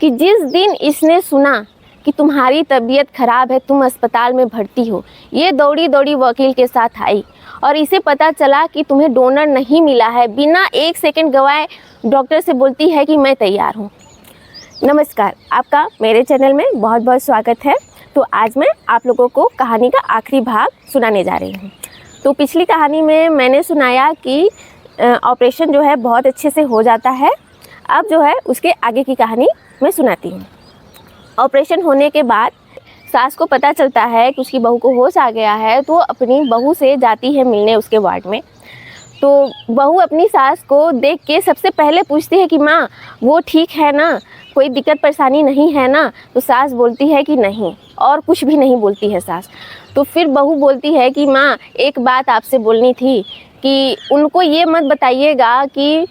कि जिस दिन इसने सुना कि तुम्हारी तबीयत खराब है, तुम अस्पताल में भर्ती हो, ये दौड़ी दौड़ी वकील के साथ आई और इसे पता चला कि तुम्हें डोनर नहीं मिला है। बिना एक सेकंड गवाए डॉक्टर से बोलती है कि मैं तैयार हूँ। नमस्कार, आपका मेरे चैनल में बहुत बहुत स्वागत है। तो आज मैं आप लोगों को कहानी का आखिरी भाग सुनाने जा रही हूँ। तो पिछली कहानी में मैंने सुनाया कि ऑपरेशन जो है बहुत अच्छे से हो जाता है। अब जो है उसके आगे की कहानी मैं सुनाती हूँ। ऑपरेशन होने के बाद सास को पता चलता है कि उसकी बहू को होश आ गया है, तो अपनी बहू से जाती है मिलने उसके वार्ड में। तो बहू अपनी सास को देख के सबसे पहले पूछती है कि माँ वो ठीक है ना, कोई दिक्कत परेशानी नहीं है ना। तो सास बोलती है कि नहीं, और कुछ भी नहीं बोलती है सास। तो फिर बहू बोलती है कि माँ एक बात आपसे बोलनी थी कि उनको ये मत बताइएगा कि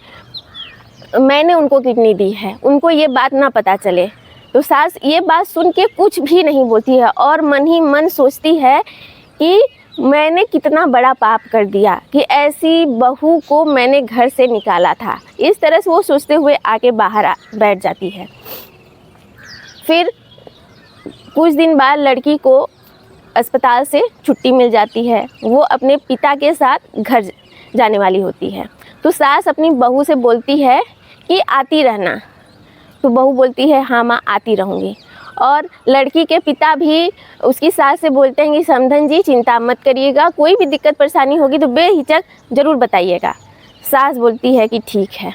मैंने उनको किडनी दी है, उनको ये बात ना पता चले। तो सास ये बात सुन के कुछ भी नहीं बोलती है और मन ही मन सोचती है कि मैंने कितना बड़ा पाप कर दिया कि ऐसी बहू को मैंने घर से निकाला था। इस तरह से वो सोचते हुए आके बाहर बैठ जाती है। फिर कुछ दिन बाद लड़की को अस्पताल से छुट्टी मिल जाती है। वो अपने पिता के साथ घर जाने वाली होती है। तो सास अपनी बहू से बोलती है कि आती रहना। तो बहू बोलती है हाँ माँ आती रहूँगी। और लड़की के पिता भी उसकी सास से बोलते हैं कि समधन जी चिंता मत करिएगा, कोई भी दिक्कत परेशानी होगी तो बेहिचक ज़रूर बताइएगा। सास बोलती है कि ठीक है।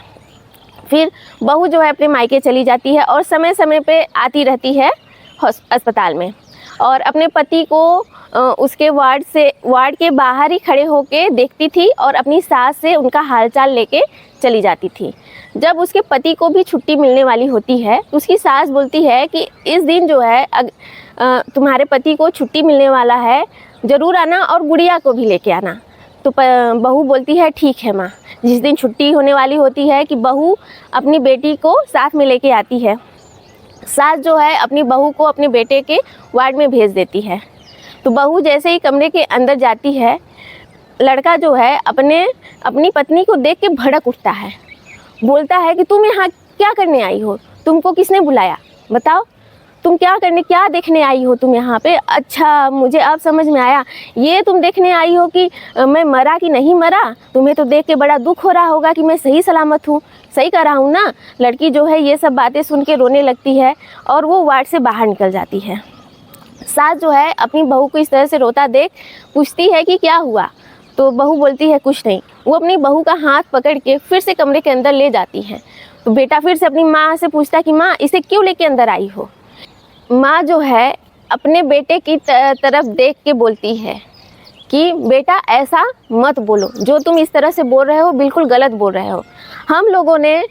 फिर बहू जो है अपने मायके चली जाती है और समय समय पे आती रहती है अस्पताल में, और अपने पति को उसके वार्ड के बाहर ही खड़े होके देखती थी और अपनी सास से उनका हालचाल लेके चली जाती थी। जब उसके पति को भी छुट्टी मिलने वाली होती है तो उसकी सास बोलती है कि इस दिन जो है तुम्हारे पति को छुट्टी मिलने वाला है, ज़रूर आना और गुड़िया को भी लेके आना। तो बहू बोलती है ठीक है माँ। जिस दिन छुट्टी होने वाली होती है कि बहू अपनी बेटी को साथ में लेके आती है। सास जो है अपनी बहू को अपने बेटे के वार्ड में भेज देती है। तो बहू जैसे ही कमरे के अंदर जाती है, लड़का जो है अपनी पत्नी को देख के भड़क उठता है। बोलता है कि तुम यहाँ क्या करने आई हो, तुमको किसने बुलाया, बताओ तुम क्या देखने आई हो तुम यहाँ पे। अच्छा मुझे अब समझ में आया, ये तुम देखने आई हो कि मैं मरा कि नहीं मरा। तुम्हें तो देख के बड़ा दुख हो रहा होगा कि मैं सही सलामत हूँ, सही कर रहा हूँ ना। लड़की जो है ये सब बातें सुन के रोने लगती है और वो वार्ड से बाहर निकल जाती है। सास जो है अपनी बहू को इस तरह से रोता देख पूछती है कि क्या हुआ। तो बहू बोलती है कुछ नहीं। वो अपनी बहू का हाथ पकड़ के फिर से कमरे के अंदर ले जाती है। तो बेटा फिर से अपनी माँ से पूछता है कि माँ इसे क्यों लेके अंदर आई हो। माँ जो है अपने बेटे की तरफ देख के बोलती है कि बेटा ऐसा मत बोलो, जो तुम इस तरह से बोल रहे हो बिल्कुल गलत बोल रहे हो। हम लोगों ने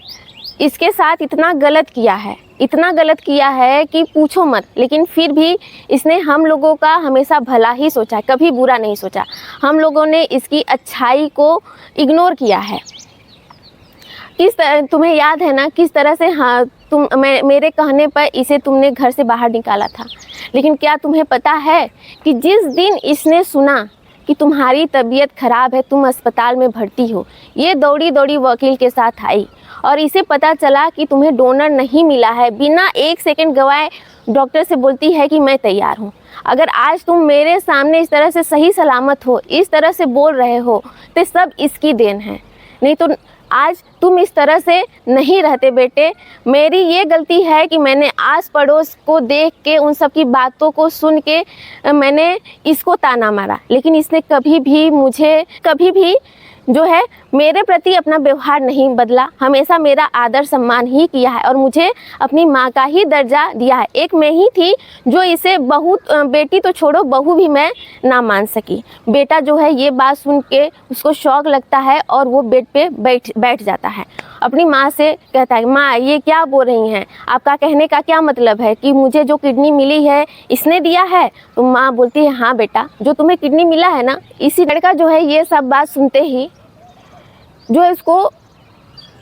इसके साथ इतना गलत किया है कि पूछो मत, लेकिन फिर भी इसने हम लोगों का हमेशा भला ही सोचा है, कभी बुरा नहीं सोचा। हम लोगों ने इसकी अच्छाई को इग्नोर किया है। तुम्हें याद है ना किस तरह से मेरे कहने पर इसे तुमने घर से बाहर निकाला था। लेकिन क्या तुम्हें पता है कि जिस दिन इसने सुना कि तुम्हारी तबीयत खराब है, तुम अस्पताल में भर्ती हो, ये दौड़ी दौड़ी वकील के साथ आई और इसे पता चला कि तुम्हें डोनर नहीं मिला है। बिना एक सेकंड गवाए डॉक्टर से बोलती है कि मैं तैयार हूँ। अगर आज तुम मेरे सामने इस तरह से सही सलामत हो, इस तरह से बोल रहे हो, तो सब इसकी देन है। नहीं तो आज तुम इस तरह से नहीं रहते बेटे। मेरी ये गलती है कि मैंने आस पड़ोस को देख के उन सब की बातों को सुन के मैंने इसको ताना मारा, लेकिन इसने कभी भी जो है मेरे प्रति अपना व्यवहार नहीं बदला, हमेशा मेरा आदर सम्मान ही किया है और मुझे अपनी माँ का ही दर्जा दिया है। एक मैं ही थी जो इसे बेटी तो छोड़ो बहू भी मैं ना मान सकी। बेटा जो है ये बात सुन के उसको शौक लगता है और वो बेड पे बैठ जाता है। अपनी माँ से कहता है माँ ये क्या बोल रही हैं, आपका कहने का क्या मतलब है कि मुझे जो किडनी मिली है इसने दिया है। तो माँ बोलती है हाँ बेटा, जो तुम्हें किडनी मिला है ना इसी। लड़का जो है ये सब बात सुनते ही जो है उसको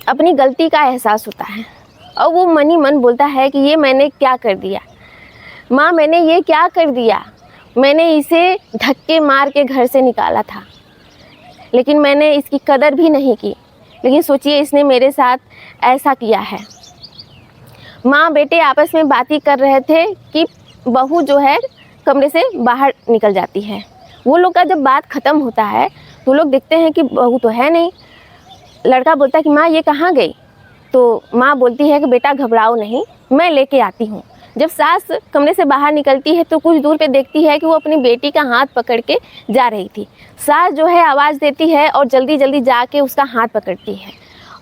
अपनी गलती का एहसास होता है और वो मन ही मन बोलता है कि ये मैंने क्या कर दिया माँ, मैंने ये क्या कर दिया। मैंने इसे धक्के मार के घर से निकाला था, लेकिन मैंने इसकी कदर भी नहीं की। लेकिन सोचिए इसने मेरे साथ ऐसा किया है। माँ बेटे आपस में बात ही कर रहे थे कि बहू जो है कमरे से बाहर निकल जाती है। वो लोग का जब बात ख़त्म होता है तो लोग देखते हैं कि बहू तो है नहीं। लड़का बोलता है कि माँ ये कहाँ गई? तो माँ बोलती है कि बेटा घबराओ नहीं, मैं लेके आती हूँ। जब सास कमरे से बाहर निकलती है तो कुछ दूर पे देखती है कि वो अपनी बेटी का हाथ पकड़ के जा रही थी। सास जो है आवाज़ देती है और जल्दी जल्दी जाके उसका हाथ पकड़ती है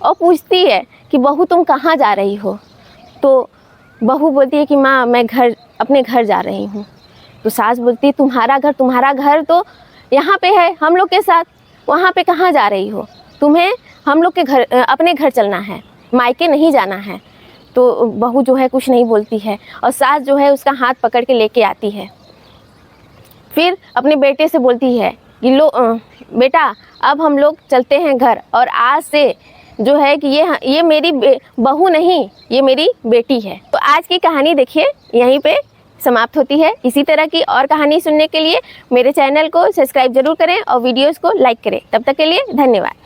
और पूछती है कि बहू तुम कहाँ जा रही हो? तो बहू बोलती है कि माँ मैं अपने घर जा रही हूँ। तो सास बोलती है तुम्हारा घर तो यहाँ पे है हम लोग के साथ, वहाँ पे कहाँ जा रही हो? तुम्हें हम लोग के घर अपने घर चलना है, मायके नहीं जाना है। तो बहू जो है कुछ नहीं बोलती है और सास जो है उसका हाथ पकड़ के लेके आती है। फिर अपने बेटे से बोलती है कि लो बेटा अब हम लोग चलते हैं घर, और आज से जो है कि ये मेरी बहू नहीं, ये मेरी बेटी है। तो आज की कहानी देखिए यहीं पे समाप्त होती है। इसी तरह की और कहानी सुनने के लिए मेरे चैनल को सब्सक्राइब जरूर करें और वीडियोज़ को लाइक करें। तब तक के लिए धन्यवाद।